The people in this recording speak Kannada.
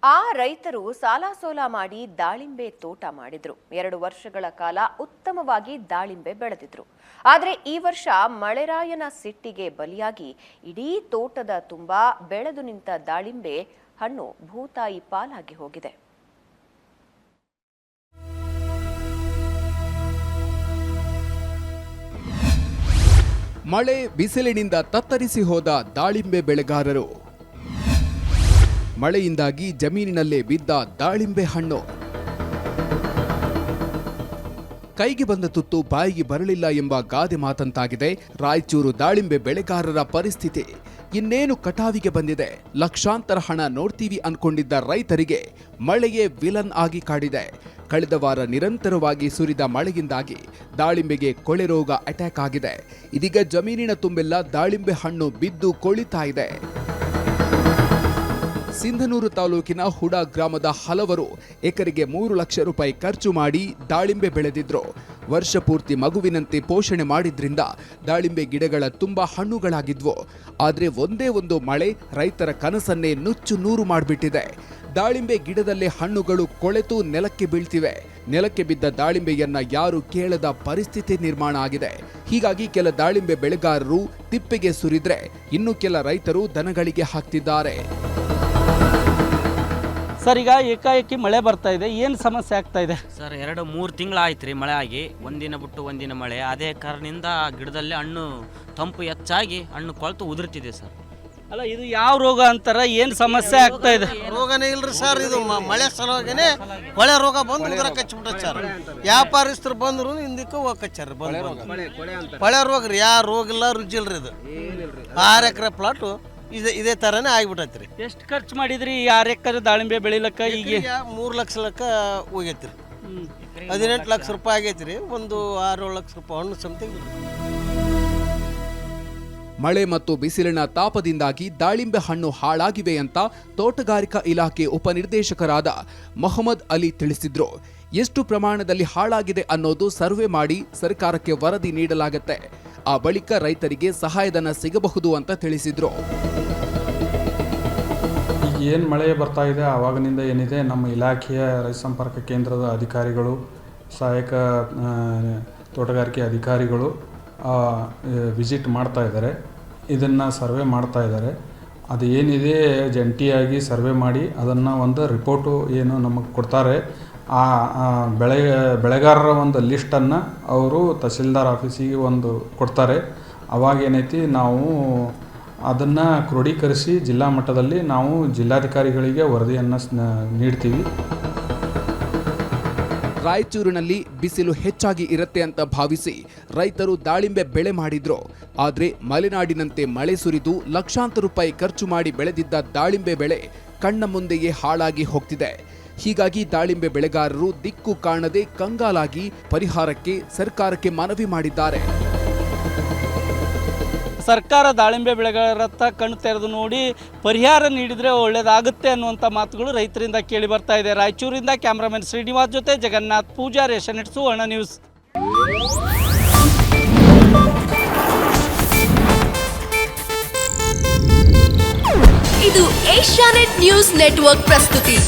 ಆ ರೈತರು ಸಾಲ ಮಾಡಿ ದಾಳಿಂಬೆ ತೋಟ ಮಾಡಿದ್ರು. 2 ವರ್ಷಗಳ ಕಾಲ ಉತ್ತಮವಾಗಿ ದಾಳಿಂಬೆ ಬೆಳೆದಿದ್ರು. ಆದರೆ ಈ ವರ್ಷ ಮಳೆರಾಯನ ಸಿಟ್ಟಿಗೆ ಬಲಿಯಾಗಿ ಇಡೀ ತೋಟದ ತುಂಬಾ ಬೆಳೆದು ನಿಂತ ದಾಳಿಂಬೆ ಹಣ್ಣು ಭೂತಾಯಿ ಪಾಲಾಗಿ ಹೋಗಿದೆ. ಮಳೆ ಬಿಸಿಲಿನಿಂದ ತತ್ತರಿಸಿ ಹೋದ ದಾಳಿಂಬೆ ಬೆಳೆಗಾರರು. ಮಳೆಯಿಂದಾಗಿ ಜಮೀನಿನಲ್ಲೇ ಬಿದ್ದ ದಾಳಿಂಬೆ ಹಣ್ಣು. ಕೈಗೆ ಬಂದ ತುತ್ತು ಬಾಯಿಗೆ ಬರಲಿಲ್ಲ ಎಂಬ ಗಾದೆ ಮಾತಂತಾಗಿದೆ ರಾಯಚೂರು ದಾಳಿಂಬೆ ಬೆಳೆಗಾರರ ಪರಿಸ್ಥಿತಿ. ಇನ್ನೇನು ಕಟಾವಿಗೆ ಬಂದಿದೆ, ಲಕ್ಷಾಂತರ ಹಣ ನೋಡ್ತೀವಿ ಅನ್ಕೊಂಡಿದ್ದ ರೈತರಿಗೆ ಮಳೆಯೇ ವಿಲನ್ ಆಗಿ ಕಾಡಿದೆ. ಕಳೆದ ವಾರ ನಿರಂತರವಾಗಿ ಸುರಿದ ಮಳೆಯಿಂದಾಗಿ ದಾಳಿಂಬೆಗೆ ಕೊಳೆ ರೋಗ ಅಟ್ಯಾಕ್ ಆಗಿದೆ. ಇದೀಗ ಜಮೀನಿನ ತುಂಬೆಲ್ಲ ದಾಳಿಂಬೆ ಹಣ್ಣು ಬಿದ್ದು ಕೊಳಿತಾ ಇದೆ. ಸಿಂಧನೂರು ತಾಲೂಕಿನ ಹುಡಾ ಗ್ರಾಮದ ಹಲವರು ಎಕರೆಗೆ 3 ಲಕ್ಷ ರೂಪಾಯಿ ಖರ್ಚು ಮಾಡಿ ದಾಳಿಂಬೆ ಬೆಳೆದಿದ್ರು. ವರ್ಷ ಪೂರ್ತಿ ಮಗುವಿನಂತೆ ಪೋಷಣೆ ಮಾಡಿದ್ರಿಂದ ದಾಳಿಂಬೆ ಗಿಡಗಳ ತುಂಬಾ ಹಣ್ಣುಗಳಾಗಿದ್ವು. ಆದರೆ ಒಂದೇ ಒಂದು ಮಳೆ ರೈತರ ಕನಸನ್ನೇ ನುಚ್ಚು ನೂರು ಮಾಡಿಬಿಟ್ಟಿದೆ. ದಾಳಿಂಬೆ ಗಿಡದಲ್ಲೇ ಹಣ್ಣುಗಳು ಕೊಳೆತು ನೆಲಕ್ಕೆ ಬೀಳ್ತಿವೆ. ನೆಲಕ್ಕೆ ಬಿದ್ದ ದಾಳಿಂಬೆಯನ್ನ ಯಾರು ಕೇಳದ ಪರಿಸ್ಥಿತಿ ನಿರ್ಮಾಣ ಆಗಿದೆ. ಹೀಗಾಗಿ ಕೆಲ ದಾಳಿಂಬೆ ಬೆಳೆಗಾರರು ತಿಪ್ಪೆಗೆ ಸುರಿದ್ರೆ, ಇನ್ನು ಕೆಲ ರೈತರು ದನಗಳಿಗೆ ಹಾಕ್ತಿದ್ದಾರೆ. ಸರ್, ಈಗ ಏಕಾಏಕಿ ಮಳೆ ಬರ್ತಾ ಇದೆ, ಏನು ಸಮಸ್ಯೆ ಆಗ್ತಾ ಇದೆ ಸರ್? 2-3 ತಿಂಗಳಾಯ್ತು ರೀ ಮಳೆ ಆಗಿ, ಒಂದಿನ ಬಿಟ್ಟು ಒಂದಿನ ಮಳೆ. ಅದೇ ಕಾರಣದಿಂದ ಗಿಡದಲ್ಲಿ ಹಣ್ಣು ತಂಪು ಹೆಚ್ಚಾಗಿ ಹಣ್ಣು ಕೊಳೆತು ಉದುರ್ತಿದೆ ಸರ್. ಅಲ್ಲ, ಇದು ಯಾವ ರೋಗ ಅಂತಾರ, ಏನು ಸಮಸ್ಯೆ ಆಗ್ತಾ ಇದೆ? ರೋಗನೇ ಇಲ್ರಿ ಸರ್, ಇದು ಮಳೆ ಸಲುವಾಗಿನೇ ಕೊಳೆ ರೋಗ ಬಂದು ಉದುರ ಕಚ್ಚಿಬಿಟ್ಟೆ ಸರ್. ವ್ಯಾಪಾರಸ್ಥರು ಬಂದ್ರು ಹಿಂದಕ್ಕೆ ಹೋಗಚ್ಚಾರ ಕೊಳೆ ರೋಗ ರೀ. ಯಾವ ರೋಗ ಇಲ್ಲ, ರುಚಿ ಇಲ್ರಿ. ಇದು 6 ಎಕರೆ ಪ್ಲಾಟು ಇದೇ ತರನೇ ಆಗ್ಬಿಟ್ಟೈತ್ರಿ. ಎಷ್ಟು ಖರ್ಚು ಮಾಡಿದ್ರಿ 6 ಎಕರೆ ದಾಳಿಂಬೆ ಬೆಳಿಲಕ್ಕ? ಈಗ 3 ಲಕ್ಷ ಲೆಕ್ಕ ಹೋಗೈತ್ರಿ. 18 ಲಕ್ಷ ರೂಪಾಯಿ ಆಗೈತ್ರಿ. ಒಂದು 6-7 ಲಕ್ಷ ರೂಪಾಯಿ ಹಣ್ಣು ಸಮಥಿಂಗ್. ಮಳೆ ಮತ್ತು ಬಿಸಿಲಿನ ತಾಪದಿಂದಾಗಿ ದಾಳಿಂಬೆ ಹಣ್ಣು ಹಾಳಾಗಿವೆ ಅಂತ ತೋಟಗಾರಿಕಾ ಇಲಾಖೆ ಉಪನಿರ್ದೇಶಕರಾದ ಮೊಹಮ್ಮದ್ ಅಲಿ ತಿಳಿಸಿದ್ರು. ಎಷ್ಟು ಪ್ರಮಾಣದಲ್ಲಿ ಹಾಳಾಗಿದೆ ಅನ್ನೋದು ಸರ್ವೆ ಮಾಡಿ ಸರ್ಕಾರಕ್ಕೆ ವರದಿ ನೀಡಲಾಗುತ್ತೆ. ಆ ಬಳಿಕ ರೈತರಿಗೆ ಸಹಾಯಧನ ಸಿಗಬಹುದು ಅಂತ ತಿಳಿಸಿದ್ರು. ಈಗ ಏನು ಮಳೆ ಬರ್ತಾ ಇದೆ ಆವಾಗಿನಿಂದ ಏನಿದೆ, ನಮ್ಮ ಇಲಾಖೆಯ ರೈತ ಸಂಪರ್ಕ ಕೇಂದ್ರದ ಅಧಿಕಾರಿಗಳು, ಸಹಾಯಕ ತೋಟಗಾರಿಕೆ ಅಧಿಕಾರಿಗಳು ವಿಸಿಟ್ ಮಾಡ್ತಾ ಇದ್ದಾರೆ. ಇದನ್ನು ಸರ್ವೆ ಮಾಡ್ತಾ ಇದ್ದಾರೆ. ಅದು ಏನಿದೆ ಜಂಟಿಯಾಗಿ ಸರ್ವೆ ಮಾಡಿ ಅದನ್ನು ಒಂದು ರಿಪೋರ್ಟು ಏನು ನಮಗೆ ಕೊಡ್ತಾರೆ. ಆ ಬೆಳೆಗಾರರ ಒಂದು ಲಿಸ್ಟನ್ನು ಅವರು ತಹಸೀಲ್ದಾರ್ ಆಫೀಸಿಗೆ ಒಂದು ಕೊಡ್ತಾರೆ. ಅವಾಗ ಏನೈತಿ, ನಾವು ಅದನ್ನು ಕ್ರೋಢೀಕರಿಸಿ ಜಿಲ್ಲಾ ಮಟ್ಟದಲ್ಲಿ ನಾವು ಜಿಲ್ಲಾಧಿಕಾರಿಗಳಿಗೆ ವರದಿಯನ್ನು ನೀಡ್ತೀವಿ. ರಾಯಚೂರಿನಲ್ಲಿ ಬಿಸಿಲು ಹೆಚ್ಚಾಗಿ ಇರುತ್ತೆ ಅಂತ ಭಾವಿಸಿ ರೈತರು ದಾಳಿಂಬೆ ಬೆಳೆ ಮಾಡಿದ್ರು. ಆದರೆ ಮಲೆನಾಡಿನಂತೆ ಮಳೆ ಸುರಿದು ಲಕ್ಷಾಂತರ ರೂಪಾಯಿ ಖರ್ಚು ಮಾಡಿ ಬೆಳೆದಿದ್ದ ದಾಳಿಂಬೆ ಬೆಳೆ ಕಣ್ಣ ಮುಂದೆಯೇ ಹಾಳಾಗಿ ಹೋಗ್ತಿದೆ. ಹೀಗಾಗಿ ದಾಳಿಂಬೆ ಬೆಳೆಗಾರರು ದಿಕ್ಕು ಕಾಣದೆ ಕಂಗಾಲಾಗಿ ಪರಿಹಾರಕ್ಕೆ ಸರ್ಕಾರಕ್ಕೆ ಮನವಿ ಮಾಡಿದ್ದಾರೆ. ಸರ್ಕಾರ ದಾಳಿಂಬೆ ಬೆಳೆಗಾರರತ್ತ ಕಣ್ಣು ತೆರೆದು ನೋಡಿ ಪರಿಹಾರ ನೀಡಿದರೆ ಒಳ್ಳೆಯದಾಗುತ್ತೆ ಅನ್ನುವಂಥ ಮಾತುಗಳು ರೈತರಿಂದ ಕೇಳಿ ಬರ್ತಾ ಇದೆ. ರಾಯಚೂರಿಂದ ಕ್ಯಾಮ್ರಾಮನ್ ಶ್ರೀನಿವಾಸ್ ಜೊತೆ ಜಗನ್ನಾಥ್ ಪೂಜಾರಿ, ಏಷ್ಯಾನೆಟ್ ಸುವರ್ಣ ನ್ಯೂಸ್. ಇದು ಏಷ್ಯಾನೆಟ್ ನ್ಯೂಸ್ ನೆಟ್ವರ್ಕ್ ಪ್ರಸ್ತುತಿ.